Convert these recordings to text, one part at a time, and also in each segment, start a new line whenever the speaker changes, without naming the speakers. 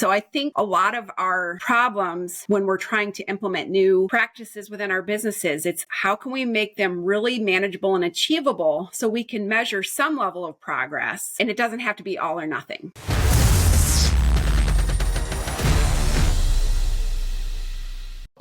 So I think a lot of our problems when we're trying to implement new practices within our businesses, it's how can we make them really manageable and achievable so we can measure some level of progress, and it doesn't have to be all or nothing.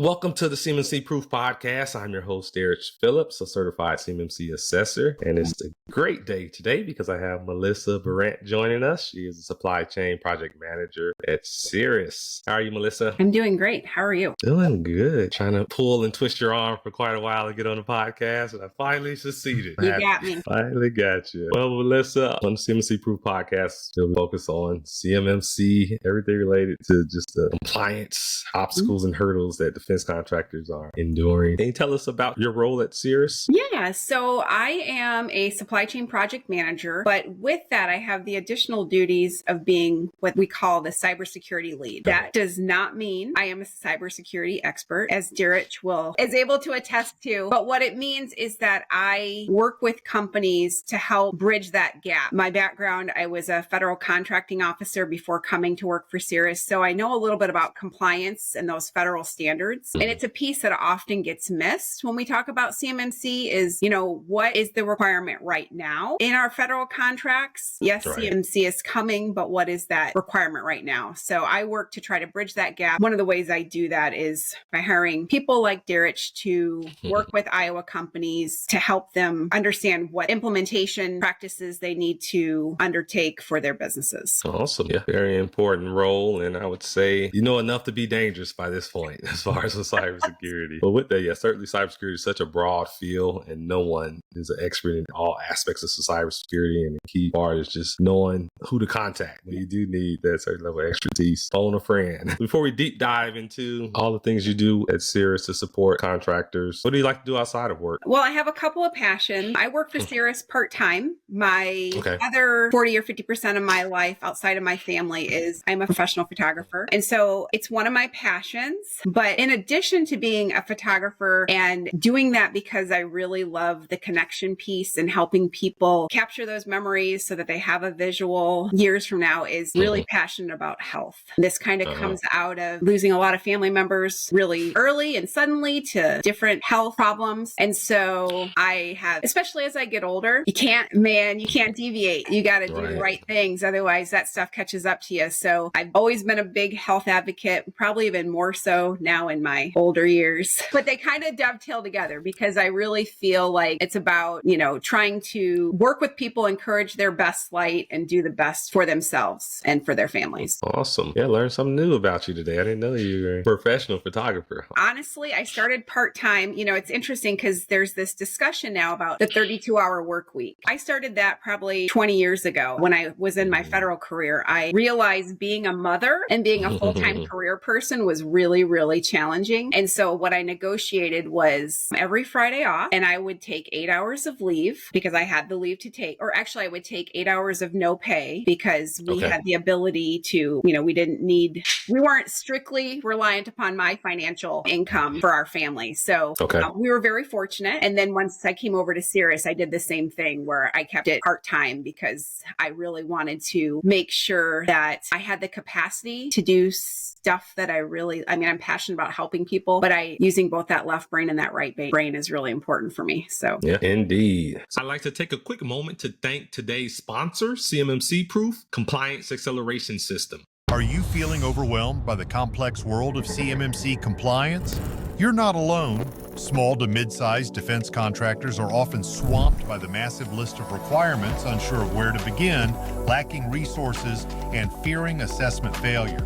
Welcome to the CMMC Proof Podcast. I'm your host, Derrich Phillips, a certified CMMC assessor. And it's a great day today because I have Melissa Burant joining us. She is a supply chain project manager at CIRAS. How are you, Melissa?
I'm doing great. How are you?
Doing good. Trying to pull and twist your arm for quite a while to get on the podcast, and I finally succeeded.
You got me.
Finally got you. Well, Melissa, on the CMMC Proof Podcast, we'll focus on CMMC, everything related to just the compliance, obstacles, and hurdles that defense contractors are enduring. Can you tell us about your role at CIRAS?
Yeah, so I am a supply chain project manager, but with that, I have the additional duties of being what we call the cybersecurity lead. That does not mean I am a cybersecurity expert, as Derrich is able to attest to, but what it means is that I work with companies to help bridge that gap. My background, I was a federal contracting officer before coming to work for CIRAS, so I know a little bit about compliance and those federal standards. And it's a piece that often gets missed when we talk about CMMC is, what is the requirement right now in our federal contracts? Yes, right. CMMC is coming, but what is that requirement right now? So I work to try to bridge that gap. One of the ways I do that is by hiring people like Derrich to work with Iowa companies to help them understand what implementation practices they need to undertake for their businesses.
Awesome. Yeah, very important role. And I would say, enough to be dangerous by this point as far as cybersecurity. But with that, certainly cybersecurity is such a broad field and no one is an expert in all aspects of cybersecurity. And the key part is just knowing who to contact when you do need that certain level of expertise. Phone a friend. Before we deep dive into all the things you do at CIRAS to support contractors, what do you like to do outside of work?
Well, I have a couple of passions. I work for CIRAS part-time. My other 40 or 50% of my life outside of my family is I'm a professional photographer. And so it's one of my passions. But in addition to being a photographer and doing that because I really love the connection piece and helping people capture those memories so that they have a visual years from now, is really passionate about health. This kind of comes out of losing a lot of family members really early and suddenly to different health problems. And so I have, especially as I get older, you can't deviate. You got to do the right things. Otherwise that stuff catches up to you. So I've always been a big health advocate, probably even more so now in my older years, but they kind of dovetail together because I really feel like it's about, trying to work with people, encourage their best light and do the best for themselves and for their families.
Awesome. Yeah, learned something new about you today. I didn't know you were a professional photographer.
Honestly, I started part-time. It's interesting because there's this discussion now about the 32-hour work week. I started that probably 20 years ago when I was in my federal career. I realized being a mother and being a full-time career person was really, really challenging. And so what I negotiated was every Friday off, and I would take 8 hours of leave because I had the leave to take, or actually I would take 8 hours of no pay because we had the ability to, we weren't strictly reliant upon my financial income for our family. So we were very fortunate. And then once I came over to CIRAS, I did the same thing where I kept it part-time because I really wanted to make sure that I had the capacity to do stuff that I'm passionate about helping people, but using both that left brain and that right brain is really important for me. So
yeah, indeed. I'd like to take a quick moment to thank today's sponsor, CMMC Proof Compliance Acceleration System.
Are you feeling overwhelmed by the complex world of CMMC compliance? You're not alone. Small to mid-sized defense contractors are often swamped by the massive list of requirements, unsure of where to begin, lacking resources, and fearing assessment failure.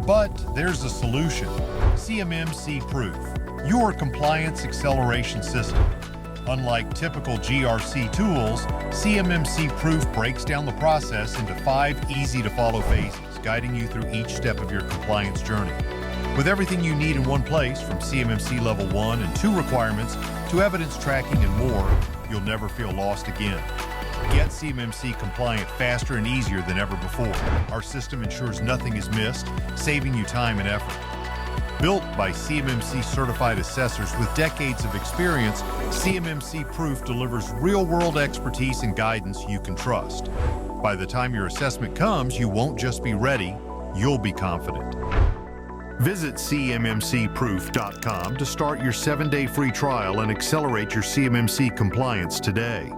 But there's a solution. CMMC Proof, your compliance acceleration system. Unlike typical GRC tools, CMMC Proof breaks down the process into 5 easy-to-follow phases, guiding you through each step of your compliance journey. With everything you need in one place, from CMMC Level 1 and 2 requirements to evidence tracking and more, you'll never feel lost again. Get CMMC compliant faster and easier than ever before. Our system ensures nothing is missed, saving you time and effort. Built by CMMC certified assessors with decades of experience, CMMC Proof delivers real-world expertise and guidance you can trust. By the time your assessment comes, you won't just be ready, you'll be confident. Visit CMMCproof.com to start your 7-day free trial and accelerate your CMMC compliance today.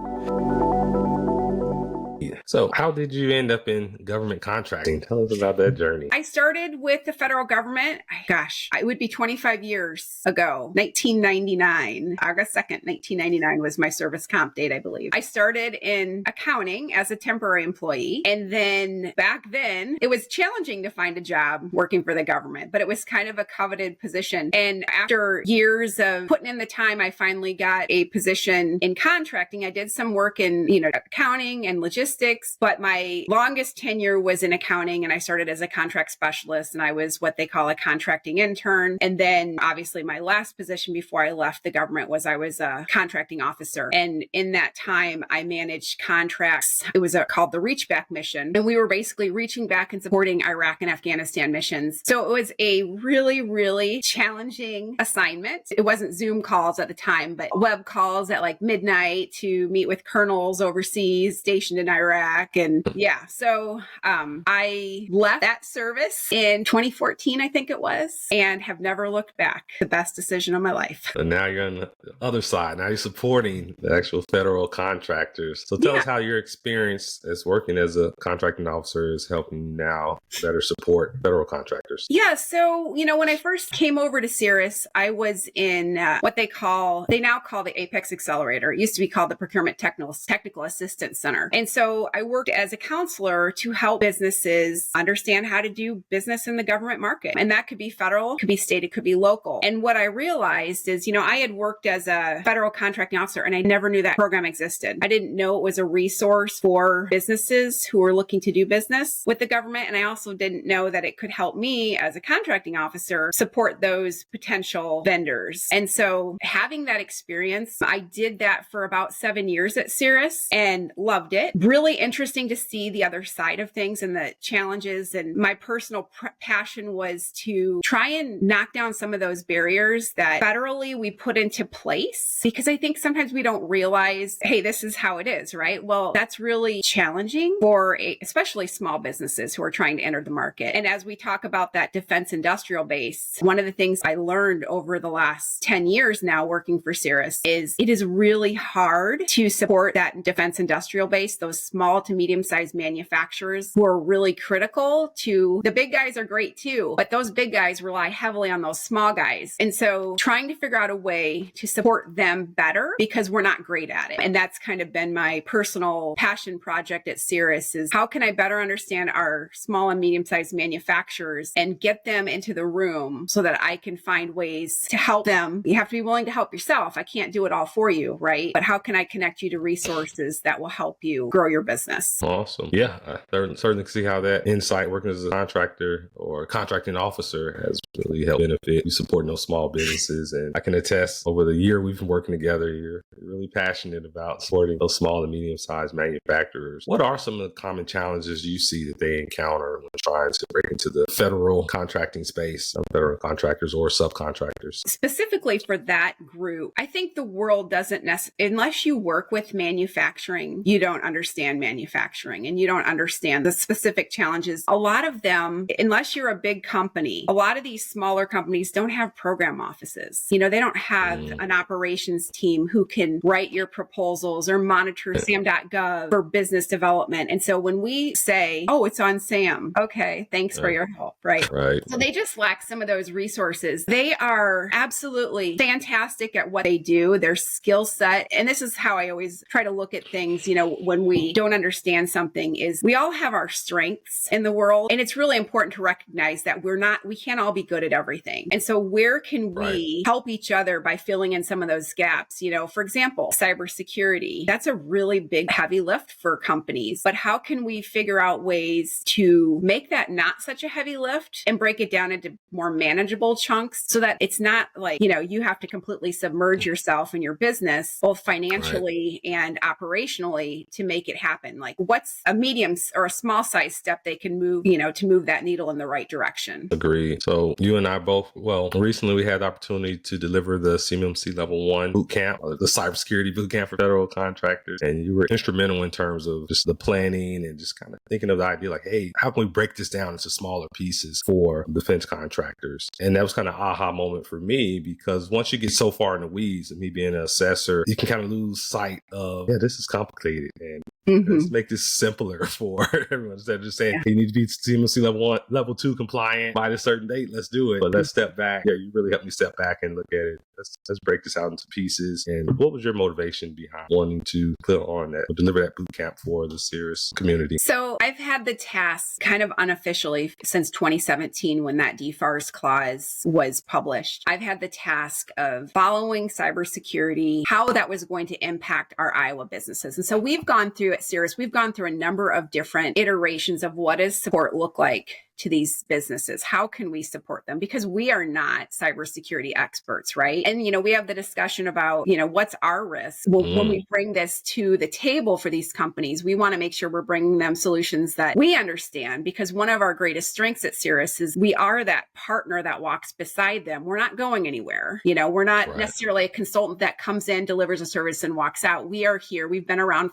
So how did you end up in government contracting? Tell us about that journey.
I started with the federal government. It would be 25 years ago, 1999. August 2nd, 1999 was my service comp date, I believe. I started in accounting as a temporary employee. And then back then, it was challenging to find a job working for the government, but it was kind of a coveted position. And after years of putting in the time, I finally got a position in contracting. I did some work in, accounting and logistics, but my longest tenure was in accounting, and I started as a contract specialist, and I was what they call a contracting intern. And then obviously my last position before I left the government I was a contracting officer. And in that time, I managed contracts. It was called the Reach Back mission. And we were basically reaching back and supporting Iraq and Afghanistan missions. So it was a really, really challenging assignment. It wasn't Zoom calls at the time, but web calls at like midnight to meet with colonels overseas stationed in Iraq. And so I left that service in 2014, I think it was, and have never looked back. The best decision of my life.
And now you're on the other side. Now you're supporting the actual federal contractors. So tell us how your experience as working as a contracting officer is helping now better support federal contractors.
Yeah. So, when I first came over to CIRAS, I was in what they now call the Apex Accelerator. It used to be called the Procurement Technical Assistance Center. And so I worked as a counselor to help businesses understand how to do business in the government market. And that could be federal, could be state, it could be local. And what I realized is, I had worked as a federal contracting officer and I never knew that program existed. I didn't know it was a resource for businesses who were looking to do business with the government. And I also didn't know that it could help me as a contracting officer support those potential vendors. And so having that experience, I did that for about 7 years at CIRAS and loved it. Really interesting to see the other side of things and the challenges. And my personal passion was to try and knock down some of those barriers that federally we put into place, because I think sometimes we don't realize, hey, this is how it is, right? Well, that's really challenging for especially small businesses who are trying to enter the market. And as we talk about that defense industrial base, one of the things I learned over the last 10 years now working for CIRAS is it is really hard to support that defense industrial base, those small to medium-sized manufacturers who are really critical to the big guys are great too, but those big guys rely heavily on those small guys. And so trying to figure out a way to support them better because we're not great at it. And that's kind of been my personal passion project at CIRAS is how can I better understand our small and medium-sized manufacturers and get them into the room so that I can find ways to help them. You have to be willing to help yourself. I can't do it all for you, right? But how can I connect you to resources that will help you grow your business?
Awesome. Yeah, I certainly see how that insight working as a contractor or contracting officer has really helped benefit you supporting those small businesses. And I can attest over the year we've been working together, you're really passionate about supporting those small and medium-sized manufacturers. What are some of the common challenges you see that they encounter when trying to break into the federal contracting space, federal contractors or subcontractors?
Specifically for that group, I think the world doesn't unless you work with manufacturing, you don't understand manufacturing and you don't understand the specific challenges. A lot of them, unless you're a big company, a lot of these smaller companies don't have program offices. They don't have an operations team who can write your proposals or monitor SAM.gov for business development. And so when we say, oh, it's on SAM, okay, thanks for your help, right? So they just lack some of those resources. They are absolutely fantastic at what they do, their skill set. And this is how I always try to look at things, when we don't understand something is we all have our strengths in the world. And it's really important to recognize that we can't all be good at everything. And so where can we help each other by filling in some of those gaps? For example, cybersecurity, that's a really big, heavy lift for companies. But how can we figure out ways to make that not such a heavy lift and break it down into more manageable chunks so that it's not like, you have to completely submerge yourself in your business, both financially and operationally to make it happen? Like what's a medium or a small size step they can move, to move that needle in the right direction?
Agreed. So you and I both, recently we had the opportunity to deliver the CMMC Level 1 boot camp, the cybersecurity boot camp for federal contractors. And you were instrumental in terms of just the planning and just kind of thinking of the idea like, hey, how can we break this down into smaller pieces for defense contractors? And that was kind of an aha moment for me, because once you get so far in the weeds, and me being an assessor, you can kind of lose sight of, this is complicated. And let's make this simpler for everyone. Instead of just saying, hey, you need to be CMMC Level 1, Level 2 compliant by this certain date, let's do it. But let's step back. Yeah, you really helped me step back and look at it. Let's break this out into pieces. And what was your motivation behind wanting to put on that, deliver that boot camp for the CIRAS community?
So I've had the task kind of unofficially since 2017 when that DFARS clause was published. I've had the task of following cybersecurity, how that was going to impact our Iowa businesses. And so we've gone through at CIRAS, we've gone through a number of different iterations of what does support look like to these businesses? How can we support them? Because we are not cybersecurity experts, right? And, we have the discussion about, what's our risk? Well, when we bring this to the table for these companies, we want to make sure we're bringing them solutions that we understand, because one of our greatest strengths at CIRAS is we are that partner that walks beside them. We're not going anywhere. We're not necessarily a consultant that comes in, delivers a service and walks out. We are here. We've been around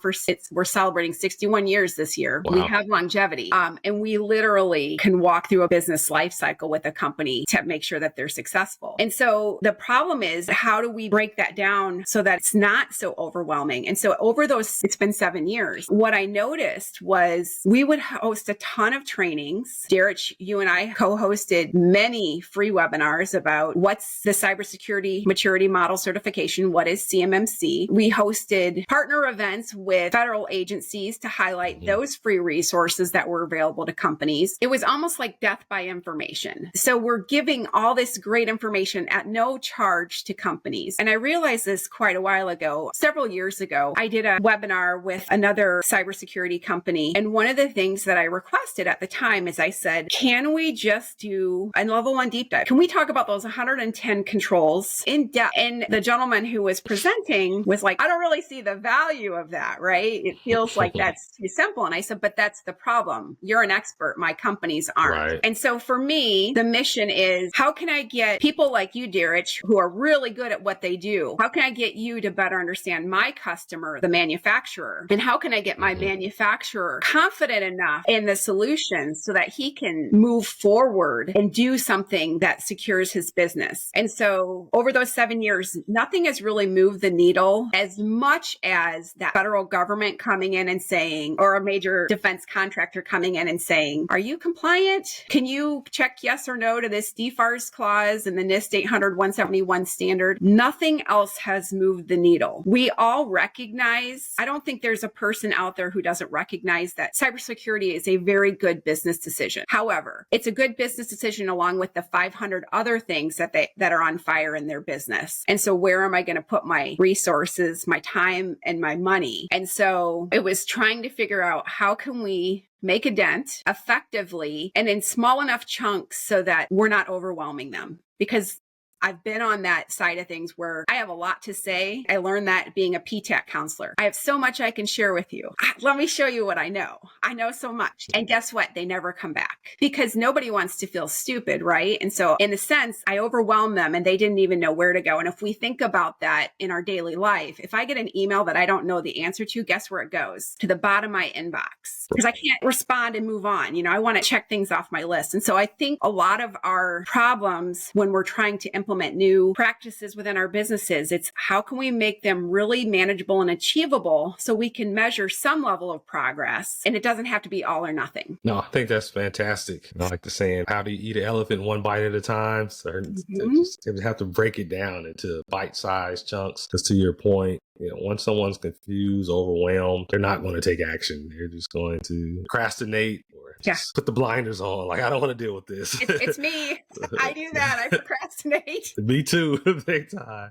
we're celebrating 61 years this year. Wow. We have longevity. And we literally can walk through a business life cycle with a company to make sure that they're successful. And so the problem is, how do we break that down so that it's not so overwhelming? And so it's been 7 years. What I noticed was we would host a ton of trainings. Derrich, you and I co-hosted many free webinars about what's the cybersecurity maturity model certification, what is CMMC. We hosted partner events with federal agencies to highlight those free resources that were available to companies. It was almost like death by information. So we're giving all this great information at no charge to companies. And I realized this quite a while ago. Several years ago, I did a webinar with another cybersecurity company. And one of the things that I requested at the time is I said, can we just do a level 1 deep dive? Can we talk about those 110 controls in depth? And the gentleman who was presenting was like, I don't really see the value of that, right? It feels like that's too simple. And I said, but that's the problem. You're an expert. My companies aren't. Right. And so for me, the mission is, how can I get people like you, Derrich, who are really good at what they do? How can I get you to better understand my customer, the manufacturer? And how can I get my manufacturer confident enough in the solution so that he can move forward and do something that secures his business? And so over those 7 years, nothing has really moved the needle as much as that federal government coming in and saying, or a major defense contractor coming in and saying, are you compliant? Can you check yes or no to this DFARS clause and the NIST 800-171 standard? Nothing else has moved the needle. We all recognize, I don't think there's a person out there who doesn't recognize that cybersecurity is a very good business decision. However, it's a good business decision along with the 500 other things that are on fire in their business. And so where am I going to put my resources, my time, and my money? And so it was trying to figure out, how can we make a dent effectively and in small enough chunks so that we're not overwhelming them? Because I've been on that side of things where I have a lot to say. I learned that being a PTAC counselor. I have so much I can share with you. Let me show you what I know. I know so much. And guess what? They never come back because nobody wants to feel stupid, right? And so in a sense, I overwhelmed them and they didn't even know where to go. And if we think about that in our daily life, if I get an email that I don't know the answer to, guess where it goes? To the bottom of my inbox, because I can't respond and move on. I want to check things off my list. And so I think a lot of our problems when we're trying to implement new practices within our businesses, it's how can we make them really manageable and achievable so we can measure some level of progress, and it doesn't have to be all or nothing.
No, I think that's fantastic. I like the saying, how do you eat an elephant one bite at a time? So just have to break it down into bite-sized chunks. Because to your point, once someone's confused, overwhelmed, they're not going to take action. They're just going to procrastinate or just put the blinders on. Like, I don't want to deal with this.
It's me. I do that. I procrastinate.
Me too, big time.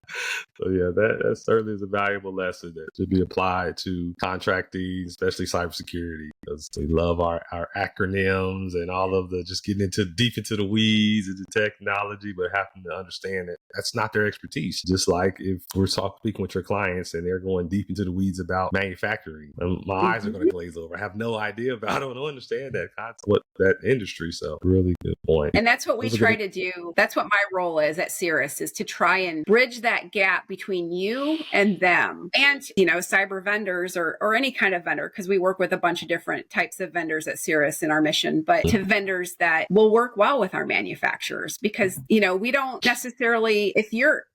So yeah, that certainly is a valuable lesson that should be applied to contracting, especially cybersecurity, because we love our acronyms and all of the just getting deep into the weeds and the technology, but having to understand that that's not their expertise. Just like if we're speaking with your clients and they're going deep into the weeds about manufacturing. And my eyes are going to glaze over. I have no idea about it. I don't understand that concept, what that industry. So really good point.
And that's what we try to do. That's what my role is at CIRAS, is to try and bridge that gap between you and them. And, cyber vendors or any kind of vendor, because we work with a bunch of different types of vendors at CIRAS in our mission, but to vendors that will work well with our manufacturers, because, we don't necessarily, if your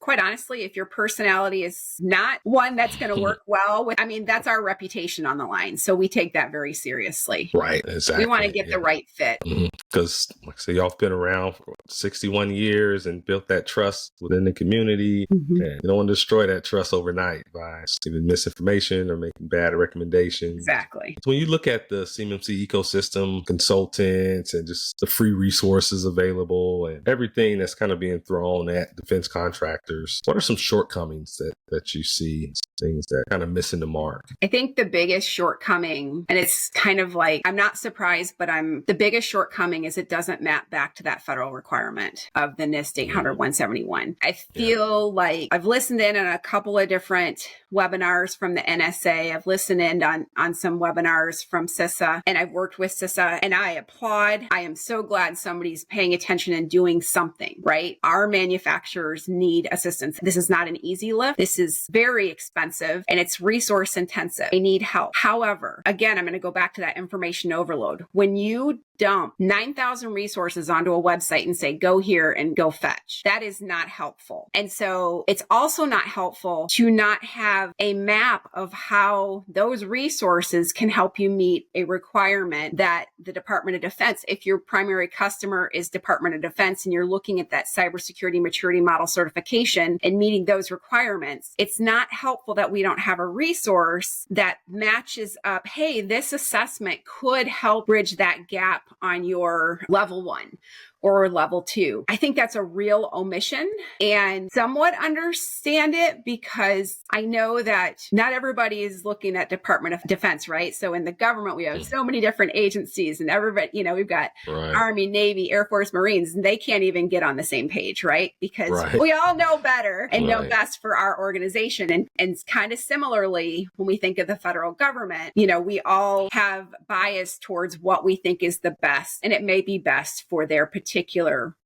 personality is not one that's going to work well with, that's our reputation on the line. So we take that very seriously.
Right. Exactly.
We want to get the right fit.
Because, like I say, y'all have been around for 61 years and built that trust within the community. And you don't want to destroy that trust overnight by giving misinformation or making bad recommendations.
Exactly.
So when you look at the CMMC ecosystem, consultants, and just the free resources available and everything that's kind of being thrown at defense contractors, what are some shortcomings that you see, things that kind of missing the mark?
I think the biggest shortcoming, and it's kind of like, I'm not surprised, but the biggest shortcoming is it doesn't map back to that federal requirement of the NIST 800-171. I feel like I've listened in on a couple of different webinars from the NSA. I've listened in on some webinars from CISA, and I've worked with CISA, and I applaud. I am so glad somebody's paying attention and doing something, right? Our manufacturers need assistance. This is not an easy lift. This is very expensive and it's resource intensive. They need help. However, again, I'm going to go back to that information overload. When you dump 9,000 resources onto a website and say, go here and go fetch, that is not helpful. And so it's also not helpful to not have a map of how those resources can help you meet a requirement that the Department of Defense, if your primary customer is Department of Defense and you're looking at that cybersecurity maturity model certification and meeting those requirements, it's not helpful that we don't have a resource that matches up. Hey, this assessment could help bridge that gap on your level 1 or level 2. I think that's a real omission, and somewhat understand it because I know that not everybody is looking at Department of Defense, right? So in the government, we have so many different agencies, and everybody, we've got Army, Navy, Air Force, Marines, and they can't even get on the same page, right? Because we all know better and know best for our organization. And kind of similarly, when we think of the federal government, we all have bias towards what we think is the best, and it may be best for their particular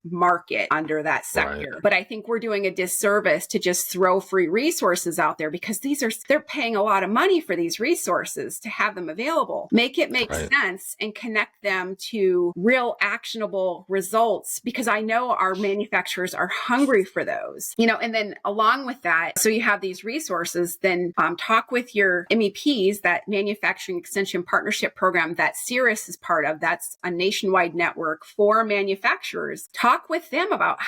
market under that sector. But I think we're doing a disservice to just throw free resources out there, because they're paying a lot of money for these resources to have them available. Make it make sense and connect them to real actionable results, because I know our manufacturers are hungry for those, and then along with that, so you have these resources, then talk with your MEPs, that Manufacturing Extension Partnership Program that CIRAS is part of. That's a nationwide network for manufacturers. Talk with them about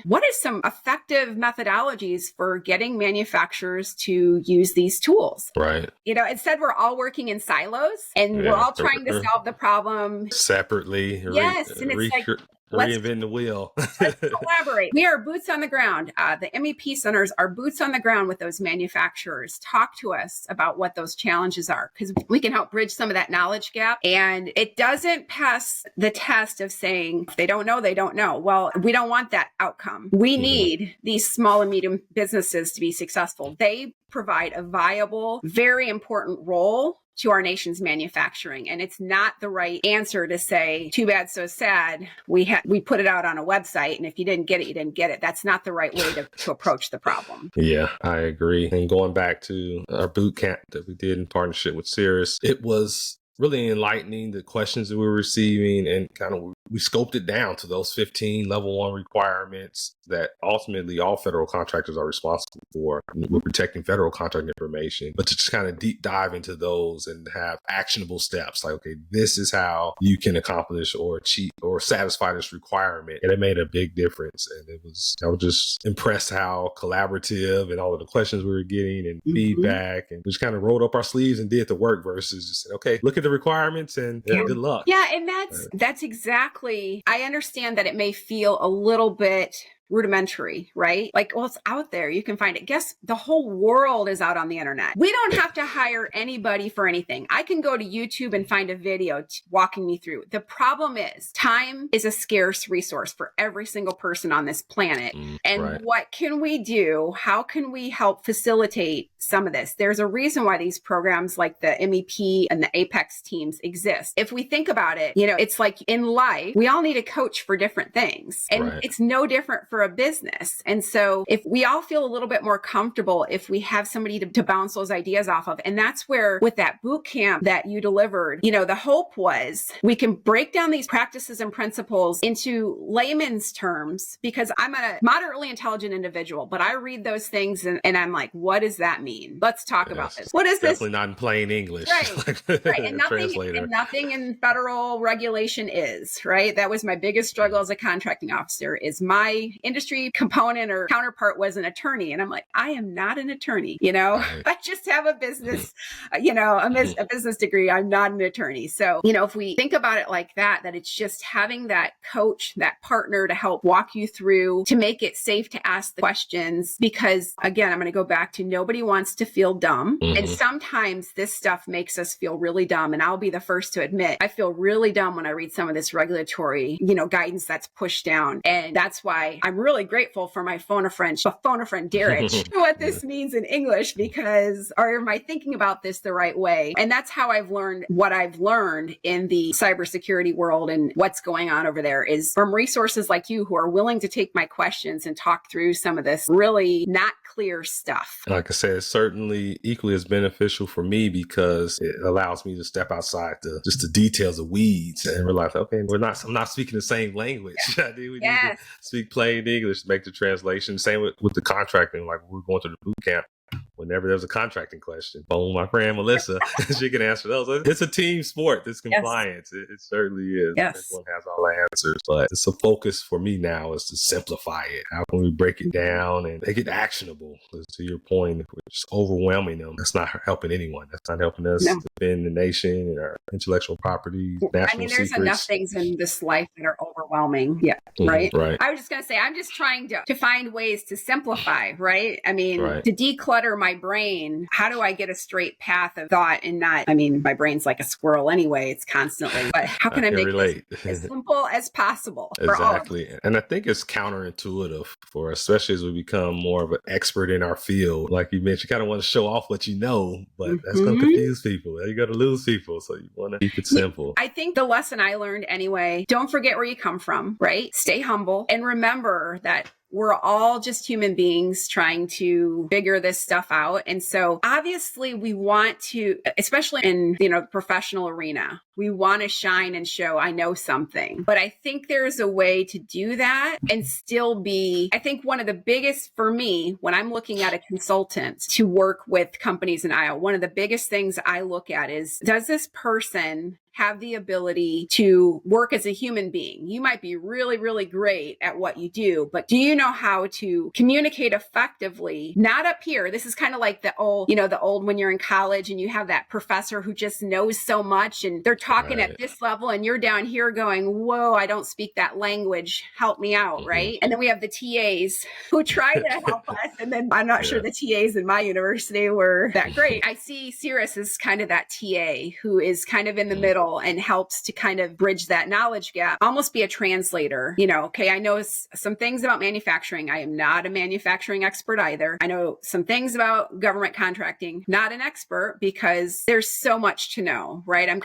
what is some effective methodologies for getting manufacturers to use these tools. Right. Instead we're all working in silos and we're all trying to solve the problem
separately.
Yes. And it's like,
reinventing the wheel.
Let's collaborate. We are boots on the ground. The MEP centers are boots on the ground with those manufacturers. Talk to us about what those challenges are, because we can help bridge some of that knowledge gap. And it doesn't pass the test of saying, if they don't know, they don't know. Well, we don't want that outcome. We need these small and medium businesses to be successful. They provide a viable, very important role to our nation's manufacturing. And it's not the right answer to say, too bad, so sad. We put it out on a website, and if you didn't get it, you didn't get it. That's not the right way to approach the problem.
Yeah, I agree. And going back to our boot camp that we did in partnership with CIRAS, it was really enlightening, the questions that we were receiving, and kind of we scoped it down to those 15 level 1 requirements that ultimately all federal contractors are responsible for. We're protecting federal contract information, but to just kind of deep dive into those and have actionable steps like, okay, this is how you can accomplish or achieve or satisfy this requirement. And it made a big difference. And I was just impressed how collaborative and all of the questions we were getting and feedback, and just kind of rolled up our sleeves and did the work versus just said, okay, look at the requirements and good luck.
Yeah. And that's exactly, I understand that it may feel a little bit rudimentary, right? Like, well, it's out there. You can find it. Guess the whole world is out on the internet. We don't have to hire anybody for anything. I can go to YouTube and find a video walking me through. The problem is time is a scarce resource for every single person on this planet. And what can we do? How can we help facilitate some of this? There's a reason why these programs like the MEP and the Apex teams exist. If we think about it, it's like in life, we all need a coach for different things. And it's no different for a business. And so if we all feel a little bit more comfortable, if we have somebody to bounce those ideas off of, and that's where with that boot camp that you delivered, the hope was we can break down these practices and principles into layman's terms, because I'm a moderately intelligent individual, but I read those things and I'm like, what does that mean? Let's talk about this. What is this?
Definitely not in plain English.
Right. And nothing in federal regulation is, right? That was my biggest struggle as a contracting officer, is my industry component or counterpart was an attorney. And I'm like, I am not an attorney, I just have a business, a business degree. I'm not an attorney. So, if we think about it like that it's just having that coach, that partner to help walk you through, to make it safe to ask the questions. Because again, I'm going to go back to nobody wants to feel dumb. And sometimes this stuff makes us feel really dumb. And I'll be the first to admit, I feel really dumb when I read some of this regulatory, guidance that's pushed down. And that's why I'm really grateful for my phone a friend Derrich, what this means in English, because, or am I thinking about this the right way? And that's how I've learned what I've learned in the cybersecurity world and what's going on over there, is from resources like you who are willing to take my questions and talk through some of this really not clear stuff.
Like I said, it's certainly equally as beneficial for me because it allows me to step outside just the details of weeds and realize, okay, I'm not speaking the same language. We need to speak plain English to make the translation. Same with the contracting, like we're going to the boot camp. Whenever there's a contracting question, phone my friend Melissa, she can answer those. It's a team sport, this compliance. It certainly is. Everyone has all the answers, but it's a focus for me now is to simplify it. How can we break it down and make it actionable? To your point, if we're just overwhelming them, that's not helping anyone. That's not helping us defend the nation and our intellectual property, national
there's
secrets.
Enough things in this life that are overwhelming. Right? I was just going to say, I'm just trying to find ways to simplify, right? To declutter my brain. How do I get a straight path of thought and not, my brain's like a squirrel anyway. It's constantly, but how can I make it as simple as possible?
Exactly. And I think it's counterintuitive for us, especially as we become more of an expert in our field. Like you mentioned, you kind of want to show off what you know, but that's going to confuse people. You're going to lose people. So you want to keep it simple.
I think the lesson I learned anyway, don't forget where you come from, right? Stay humble and remember that we're all just human beings trying to figure this stuff out. And so obviously we want to, especially in, the professional arena, we want to shine and show I know something. But I think there's a way to do that and still be, I think one of the biggest for me, when I'm looking at a consultant to work with companies in Iowa, one of the biggest things I look at is, does this person have the ability to work as a human being? You might be really, really great at what you do, but do you know how to communicate effectively? Not up here. This is kind of like the old when you're in college and you have that professor who just knows so much and they're talking at this level and you're down here going, whoa, I don't speak that language. Help me out, right? And then we have the TAs who try to help us. And then I'm not sure the TAs in my university were that great. I see CIRAS as kind of that TA who is kind of in the middle and helps to kind of bridge that knowledge gap, almost be a translator. Okay, I know some things about manufacturing. I am not a manufacturing expert either. I know some things about government contracting, not an expert because there's so much to know, right? I'm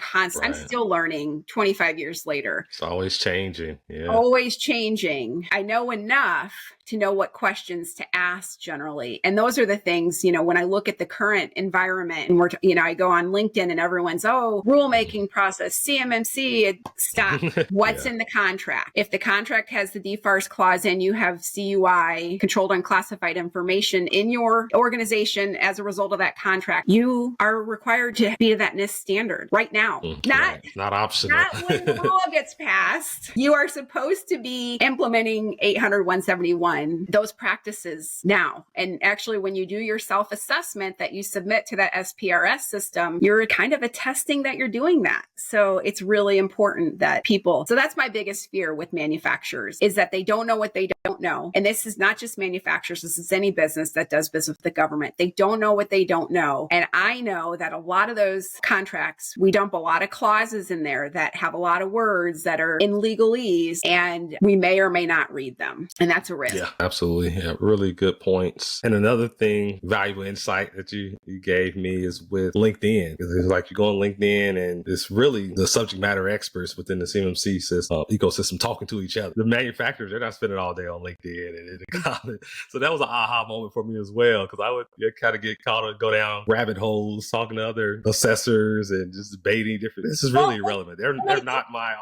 still learning 25 years later.
It's always changing. Yeah.
Always changing. I know enough to know what questions to ask generally. And those are the things, when I look at the current environment and I go on LinkedIn and everyone's, rulemaking process, CMMC, stop. What's in the contract? If the contract has the DFARS clause and you have CUI, controlled unclassified information in your organization as a result of that contract, you are required to be to that NIST standard right now.
Not optional.
Not when the rule gets passed. You are supposed to be implementing 800-171 on those practices now. And actually, when you do your self-assessment that you submit to that SPRS system, you're kind of attesting that you're doing that. So it's really important that people, so that's my biggest fear with manufacturers, is that they don't know what they don't know. And this is not just manufacturers, this is any business that does business with the government. They don't know what they don't know. And I know that a lot of those contracts, we dump a lot of clauses in there that have a lot of words that are in legalese, and we may or may not read them. And that's a risk.
Yeah, absolutely. Yeah, really good points. And another thing, valuable insight that you gave me is with LinkedIn. It's like you go on LinkedIn and it's really the subject matter experts within the CMMC system, ecosystem talking to each other. The manufacturers, they're not spending all day on LinkedIn and in the comments. So that was an aha moment for me as well, because I would kind of get caught and go down rabbit holes talking to other assessors and just debating different. This is really irrelevant. They're not my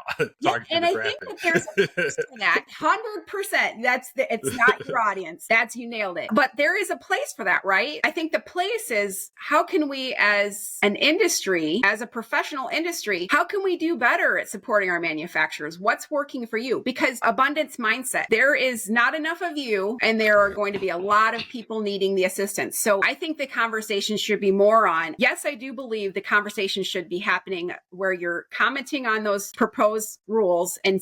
target.
And I think that there's a place for that. 100%. It's not your audience. You nailed it. But there is a place for that, right? I think the place is, how can we as an industry, as a professional industry, how can we do better at supporting our manufacturers? What's working for you? Because abundance mindset, there is not enough of you, and there are going to be a lot of people needing the assistance. So I think the conversation should be more on, yes, I do believe the conversation should be happening where you're commenting on those proposed rules and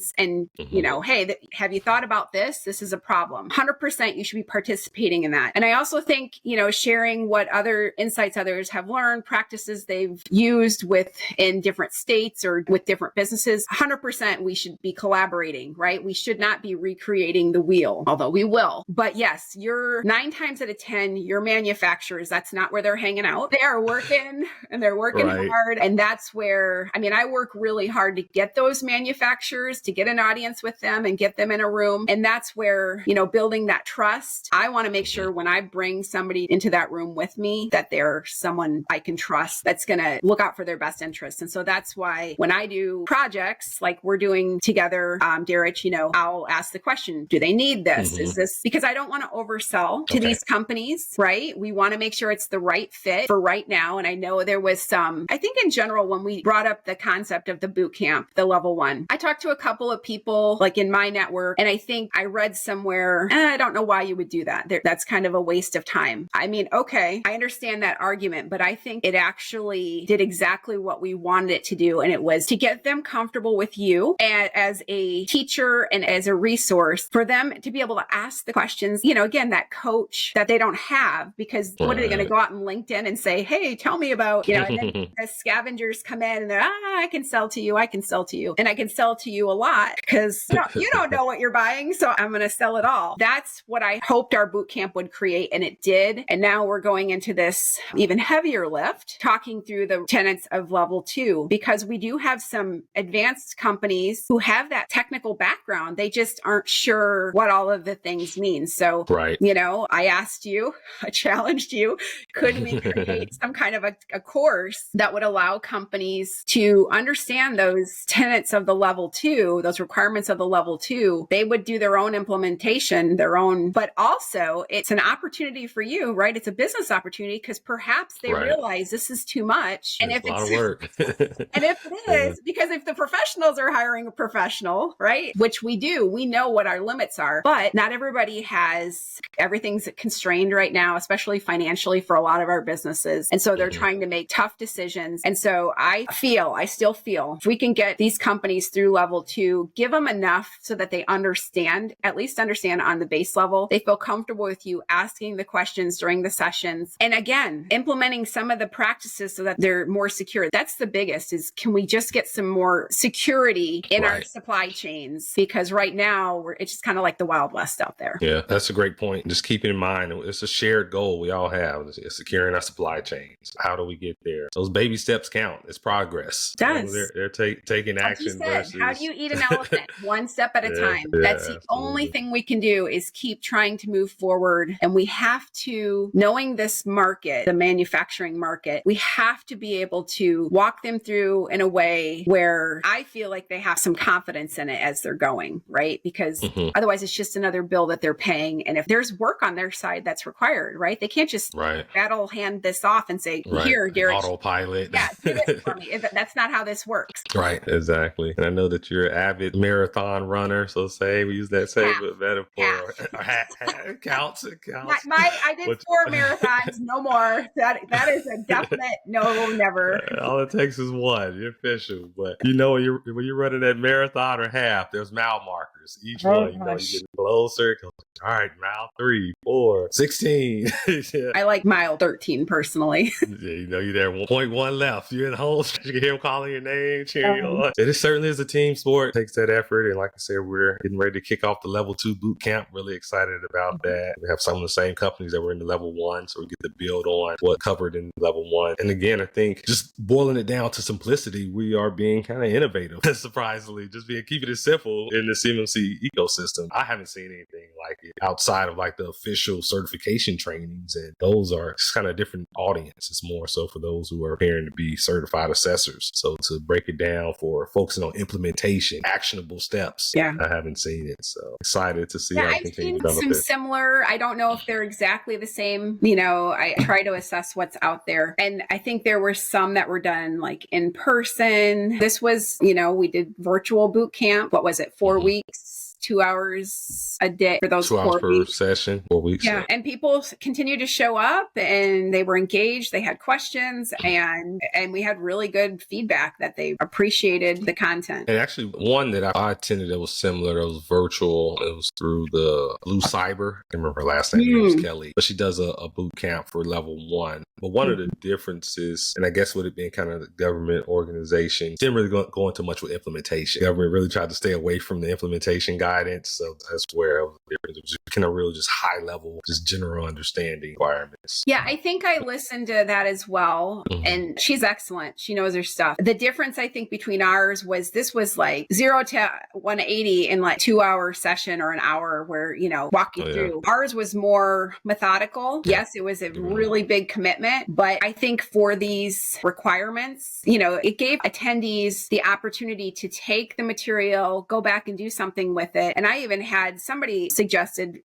you know, hey, have you thought about this? This is a problem. 100% you should be participating in that. And I also think, you know, sharing what other insights others have learned, practices they've used in different states or with different businesses. 100% we should be collaborating, right? We should not be recreating the wheel, although we will. But yes, you're 9 times out of 10, your manufacturers, that's not where they're hanging out. They are working and they're working hard. And that's where, I mean, I work really hard to get those manufacturers, to get an audience with them and get them in a room. And that's where, you know, building that trust. I want to make sure when I bring somebody into that room with me, that they're someone I can trust that's going to look out for their best interests. And so that's why when I do projects like we're doing together, Derrich, you know, I'll ask the question, do they need this? Is this, because I don't want to oversell to these companies, right? We want to make sure it's the right fit for right now. And I know there was some, I think in general, when we brought up the concept of the boot camp, the level 1, I talked to a couple of people like in my network, and I think I read somewhere, I don't know why you would do that. That's kind of a waste of time. I mean, okay, I understand that argument, but I think it actually did exactly what we wanted it to do. And it was to get them comfortable with you as a teacher and as a resource for them to be able to ask the questions, you know, again, that coach that they don't have, because what are they going to go out on LinkedIn and say, hey, tell me about, you know, and then the scavengers come in and they're, I can sell to you. And I can sell to you a lot because you don't know what you're buying. So I'm going to sell it all. That's what I hoped our boot camp would create. And it did. And now we're going into this even heavier lift, talking through the tenets of level 2, because we do have some advanced companies who have that technical background. They just aren't sure what all of the things mean. So, you know, I challenged you, could we create some kind of a course that would allow companies to understand those tenets of the level 2, those requirements of the level 2? They would do their own implementation, but also it's an opportunity for you, right? It's a business opportunity because perhaps they realize this is too much. And if it's a lot of work. And if it is, because if the professionals are hiring a professional, right? Which we do, we know what our limits are, but not everybody everything's constrained right now, especially financially for a lot of our businesses. And so they're trying to make tough decisions. And so I still feel if we can get these companies through level 2, give them enough so that they at least understand on the base level, they feel comfortable with you asking the questions during the sessions. And again, implementing some of the practices so that they're more secure. That's the biggest, is can we just get some more security in our supply chains? Because right now it's just kind of like the Wild West out there.
Yeah, that's a great point. Just keeping in mind, it's a shared goal we all have, is securing our supply chains. How do we get there? Those baby steps count. It's progress.
It does.
They're taking action versus...
How do you eat an elephant? One step at a time. That's the only thing we can do, is keep trying to move forward. And we have to, knowing this market, the manufacturing market, we have to be able to walk them through in a way where I feel like they have some confidence in it as they're going, right? Because otherwise it's just another bill that they're paying. And if there's work on their side that's required, right? They can't just that'll hand this off and say, here, Derrich.
Autopilot.
Yeah, do this for me. That's not how this works.
Right, exactly. And I know that you're an avid marathon runner. So we use that same metaphor. It counts. It counts.
I did 4 marathons, no more. That is a definite no, never.
All it takes is one. You're official. But you know, when you're running that marathon or half, there's mile markers. Each one, you're getting closer. All right, mile 3, 4, 16. Yeah.
I like mile 13 personally.
Yeah, you're there 1.1 left. You're in the home stretch. You can hear them calling your name, cheering you on. It certainly is a team sport. It takes that effort. And like I said, we're getting ready to kick off the level 2 boot camp. Really excited about that. We have some of the same companies that were in the level 1, so we get to build on what covered in level 1. And again, I think just boiling it down to simplicity, we are being kind of innovative, surprisingly, just keeping it simple in the CMMC ecosystem. I haven't seen anything like it outside of like the official certification trainings, and those are just kind of different audience. It's more so for those who are preparing to be certified assessors. So to break it down for focusing on implementation, actionable steps, I haven't seen it. So excited to see how
I've seen some similar. I don't know if they're exactly the same. You know, I try to assess what's out there, and I think there were some that were done like in person. This was, we did virtual boot camp. What was it? 4 weeks. 2 hours a day for those
2 hours
4 weeks.
per session, 4 weeks.
Yeah. And people continued to show up and they were engaged. They had questions and we had really good feedback that they appreciated the content.
And actually one that I attended that was similar, that was virtual. It was through the Blue Cyber. I can't remember her last name. It was Kelly. But she does a boot camp for level 1. But one of the differences, and I guess with it being kind of the government organization, didn't really go into much with implementation. The government really tried to stay away from the implementation guidance. So that's where it was kind of real, just high level, just general understanding requirements.
Yeah, I think I listened to that as well. And she's excellent. She knows her stuff. The difference I think between ours was this was like 0 to 180 in like 2-hour session or an hour where, walk you through. Ours was more methodical. Yes, it was a really big commitment. But I think for these requirements, it gave attendees the opportunity to take the material, go back and do something with it. And I even had somebody suggested,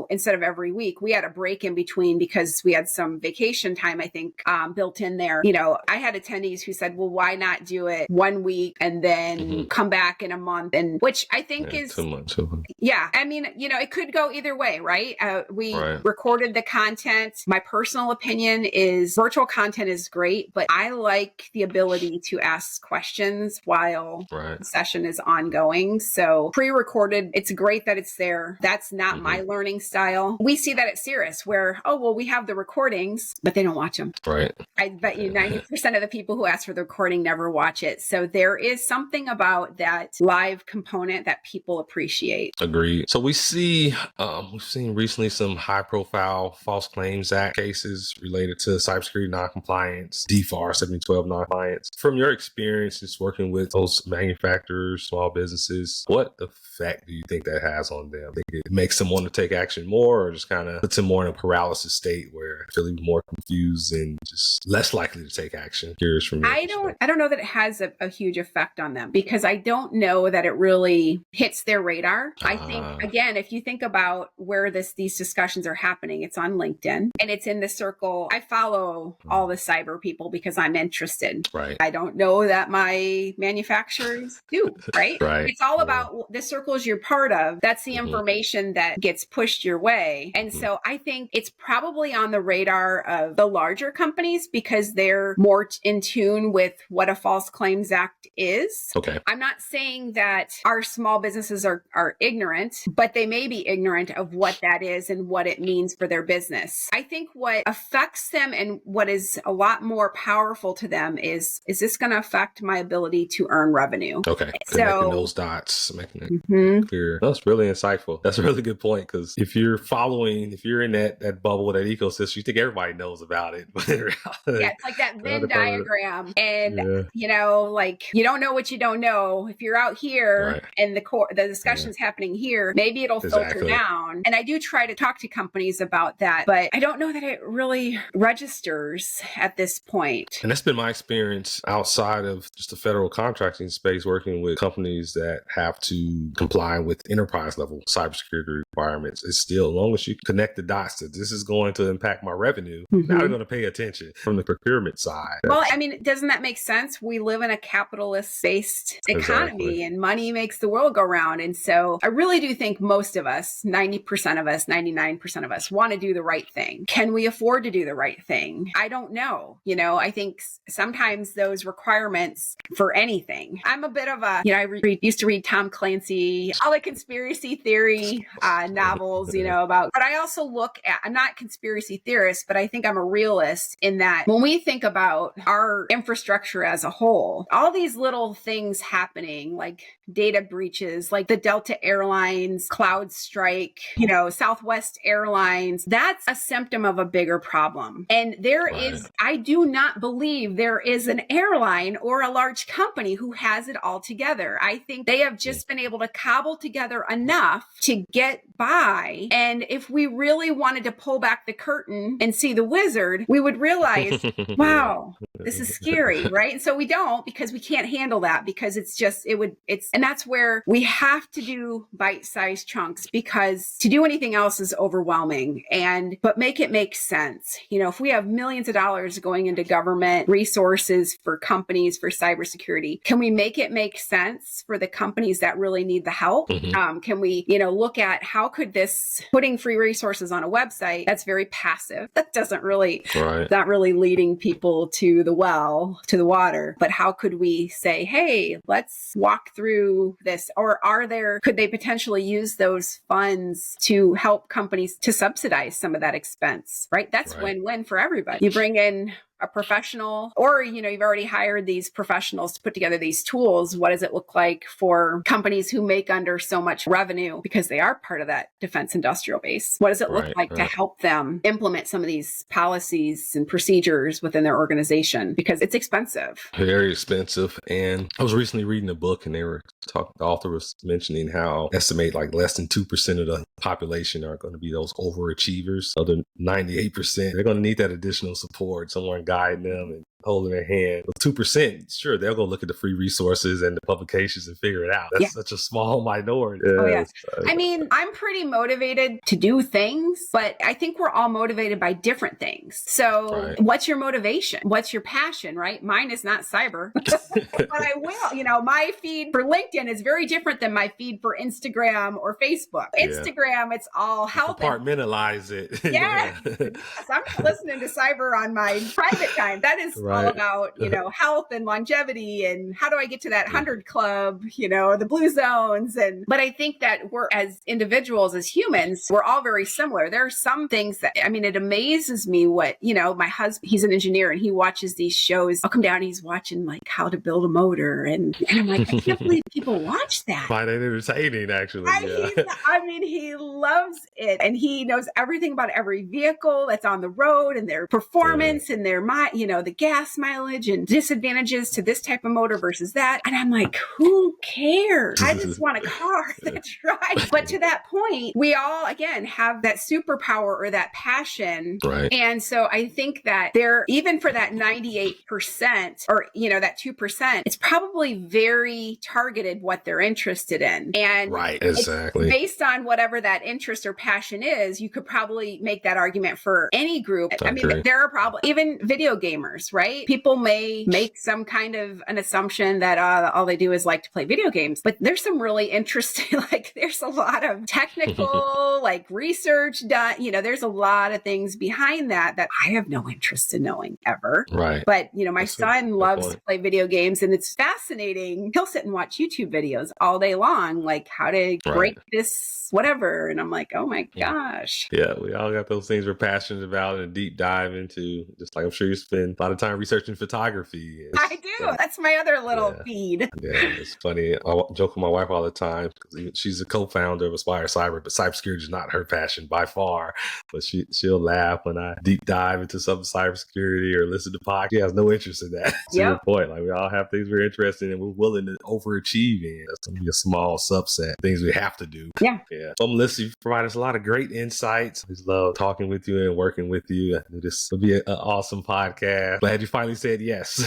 instead of every week, we had a break in between because we had some vacation time, I think, built in there. I had attendees who said, well, why not do it 1 week and then come back in a month? And which I think is
2 months.
Yeah. I mean, it could go either way, right? We recorded the content. My personal opinion is virtual content is great, but I like the ability to ask questions while the session is ongoing. So pre-recorded, it's great that it's there. That's not my learning style. We see that at CIRAS where, we have the recordings, but they don't watch them.
Right.
I bet you 90% of the people who ask for the recording never watch it. So there is something about that live component that people appreciate.
Agreed. So we've seen recently some high profile False Claims Act cases related to cybersecurity noncompliance, DFAR 7012 noncompliance. From your experience just working with those manufacturers, small businesses, what effect do you think that has on them? Think it makes them want to take action more, or just kind of puts them more in a paralysis state where I feel even more confused and just less likely to take action? Curious from your perspective.
I don't know that it has a huge effect on them because I don't know that it really hits their radar. I think, again, if you think about where these discussions are happening, it's on LinkedIn and it's in the circle. I follow all the cyber people because I'm interested.
Right.
I don't know that my manufacturers do, right? It's all about the circles you're part of. That's the information that gets pushed your way. And so I think it's probably on the radar of the larger companies because they're more in tune with what a False Claims Act is.
Okay.
I'm not saying that our small businesses are ignorant, but they may be ignorant of what that is and what it means for their business. I think what affects them and what is a lot more powerful to them is this going to affect my ability to earn revenue?
Okay. So making those dots, making it clear. That's really insightful. That's a really good point because if you're in that bubble, that ecosystem, you think everybody knows about it. But
it's like that Venn diagram. And, you don't know what you don't know. If you're out here and the discussion's happening here, maybe it'll filter down. And I do try to talk to companies about that, but I don't know that it really registers ministers at this point.
And that's been my experience outside of just the federal contracting space, working with companies that have to comply with enterprise level cybersecurity requirements. It's still, as long as you connect the dots that this is going to impact my revenue, now they're going to pay attention from the procurement side.
Well, I mean, doesn't that make sense? We live in a capitalist-based economy, and money makes the world go round. And so I really do think most of us, 90% of us, 99% of us, want to do the right thing. Can we afford to do the right thing? I don't know. I think sometimes those requirements for anything. I'm a bit of a, I used to read Tom Clancy, all the conspiracy theory novels, about, but I also look at, I'm not a conspiracy theorist, but I think I'm a realist in that when we think about our infrastructure as a whole, all these little things happening, like data breaches, like the Delta Airlines cloud strike, Southwest Airlines, that's a symptom of a bigger problem. And there is, I do not believe there is an airline or a large company who has it all together. I think they have just been able to cobble together enough to get by. And if we really wanted to pull back the curtain and see the wizard, we would realize, wow, this is scary, right? And so we don't, because we can't handle that, because and that's where we have to do bite-sized chunks, because to do anything else is overwhelming. But make it make sense. If we have millions of dollars going into government resources for companies for cybersecurity, can we make it make sense for the companies that really need the help? Can we, look at how could this, putting free resources on a website, that's very passive. That doesn't really, not really leading people to the water. But how could we say, hey, let's walk through this? Or could they potentially use those funds to help companies to subsidize some of that expense, right? That's win-win for everybody. You bring in a professional, or, you've already hired these professionals to put together these tools. What does it look like for companies who make under so much revenue because they are part of that defense industrial base? What does it look like to help them implement some of these policies and procedures within their organization? Because it's expensive.
Very expensive. And I was recently reading a book, and the author was mentioning how estimate like less than 2% of the population are going to be those overachievers. Other 98%, they're going to need that additional support, someone guiding them and holding their hand. With 2%, sure, they'll go look at the free resources and the publications and figure it out. That's such a small minority.
I mean, I'm pretty motivated to do things, but I think we're all motivated by different things. So what's your motivation? What's your passion, right? Mine is not cyber, but I will. My feed for LinkedIn is very different than my feed for Instagram or Facebook. Instagram, it's all health.
Compartmentalize it.
So I'm not listening to cyber on my private time. That is all about, health and longevity and how do I get to that 100 club, the blue zones. But I think that we're, as individuals, as humans, we're all very similar. There are some things that, it amazes me what, my husband, he's an engineer and he watches these shows. I'll come down and he's watching like how to build a motor. And I'm like, I can't believe people watch that.
Find it entertaining, actually.
He loves it. And he knows everything about every vehicle that's on the road and their performance and their, the gas mileage and disadvantages to this type of motor versus that. And I'm like, who cares? I just want a car that drives. But to that point, we all, again, have that superpower or that passion. And so I think that even for that 98% or, that 2%, it's probably very targeted what they're interested in. And
exactly.
Based on whatever that interest or passion is, you could probably make that argument for any group. There are probably even video gamers, right? People may make some kind of an assumption that all they do is like to play video games, but there's some really interesting, there's a lot of technical, research done, there's a lot of things behind that I have no interest in knowing ever. But, my son loves to play video games and it's fascinating. He'll sit and watch YouTube videos all day long, like how to break this, whatever. And I'm like, oh my gosh.
Yeah, we all got those things we're passionate about and a deep dive into, just like I'm sure you spend a lot of time researching photography.
I do. That's my other little feed.
Yeah, it's funny. I joke with my wife all the time. She's a co-founder of Aspire Cyber, but cybersecurity is not her passion by far. But she'll laugh when I deep dive into some cybersecurity or listen to podcasts. She has no interest in that. To your point, we all have things we're interested in and we're willing to overachieve in. That's going to be a small subset of things we have to do. yeah. Well, Melissa, you've provided us a lot of great insights. I just love talking with you and working with you. I knew this would be an awesome podcast. Glad you finally said yes.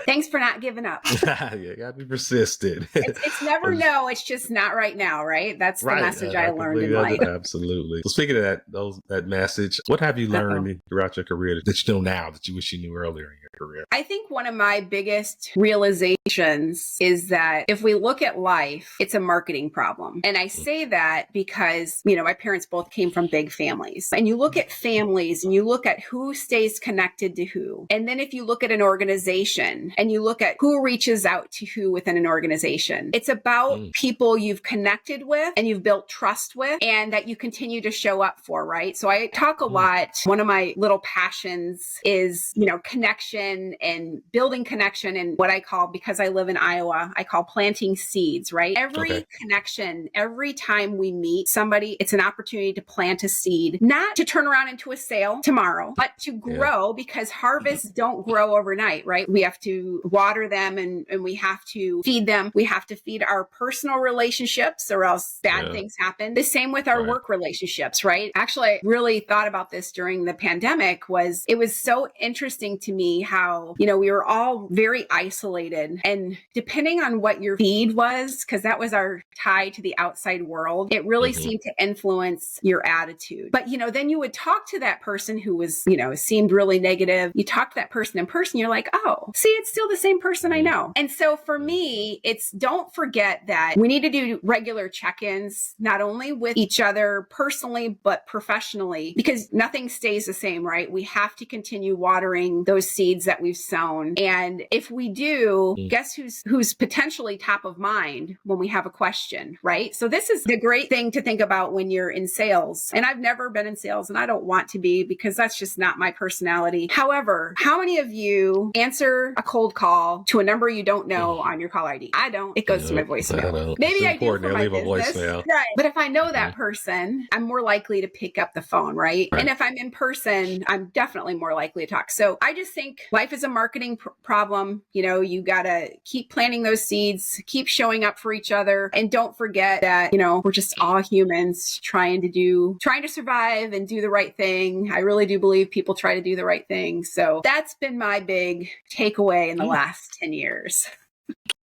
Thanks for not giving up.
Yeah, you gotta be persistent.
It's never no, it's just not right now, right? That's the message I learned in life.
Absolutely. So speaking of that message, what have you learned throughout your career that you know now that you wish you knew earlier in your career?
I think one of my biggest realizations is that if we look at life, it's a marketing problem. And I say that because, my parents both came from big families. And you look at families and you look at who stays connected to who. And then if you look at an organization and you look at who reaches out to who within an organization, it's about people you've connected with and you've built trust with and that you continue to show up for, right? So I talk a lot. One of my little passions is, connection and building connection and what I call, because I live in Iowa, I call planting seeds, right? Every connection, every time we meet somebody, it's an opportunity to plant a seed, not to turn around into a sale tomorrow, but to grow because harvests don't grow overnight, right? We have to water them and we have to feed them. We have to feed our personal relationships or else bad things happen. The same with our work relationships, right? Actually, I really thought about this during the pandemic. It was so interesting to me how, we were all very isolated, and depending on what your feed was, because that was our tie to the outside world, it really seemed to influence your attitude. But, then you would talk to that person who was, seemed really negative. You talk to that person in person, you're like, oh, see, it's still the same person I know. And so for me, it's don't forget that we need to do regular check-ins, not only with each other personally, but professionally, because nothing stays the same, right? We have to continue watering those seeds that we've sown. And if we do, guess who's potentially top of mind when we have a question, right? So this is the great thing to think about when you're in sales. And I've never been in sales and I don't want to be because that's just not my personality. However, how many of you answer a cold call to a number you don't know on your call ID? I don't. It goes to my voicemail. Maybe I do for my business. Right. But if I know that person, I'm more likely to pick up the phone, right? And if I'm in person, I'm definitely more likely to talk. So I just think life is a marketing problem. You got to keep planting those seeds, keep showing up for each other. And don't forget that, we're just all humans trying to survive and do the right thing. I really do believe people try to do the right thing. So that's been my big takeaway in the last 10 years.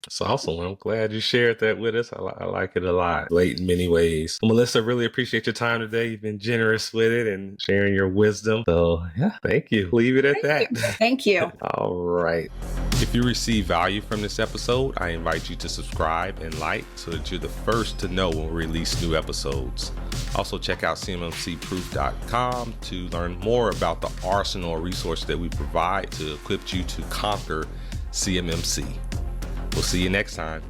That's awesome. I'm glad you shared that with us. I like it a lot, late in many ways. Well, Melissa, really appreciate your time today. You've been generous with it and sharing your wisdom. So thank you. Leave it at that.
Thank you.
All right. If you receive value from this episode, I invite you to subscribe and like so that you're the first to know when we release new episodes. Also, check out CMMCproof.com to learn more about the arsenal of resources that we provide to equip you to conquer CMMC. We'll see you next time.